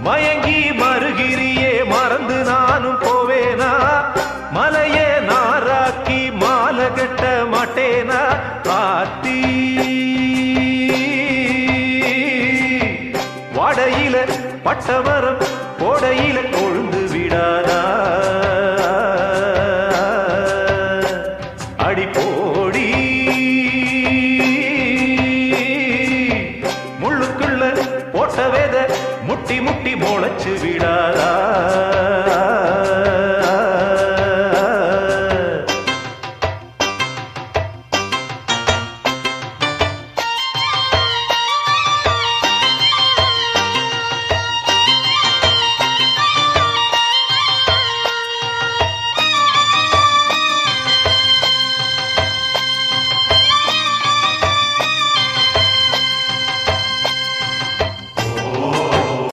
மயங்கி மறுகிரியே மறந்து நானும் போவேனா மலையே நாராக்கி மாலை கட்ட மாட்டேனா காத்தி வாடையில பட்டமரம் கோடையில கொழுந்து விடாதா அடிப்போடி முள்ளுக்குள்ள போட்ட வேத முட்டி முட்டி முளைச்சு விடாதா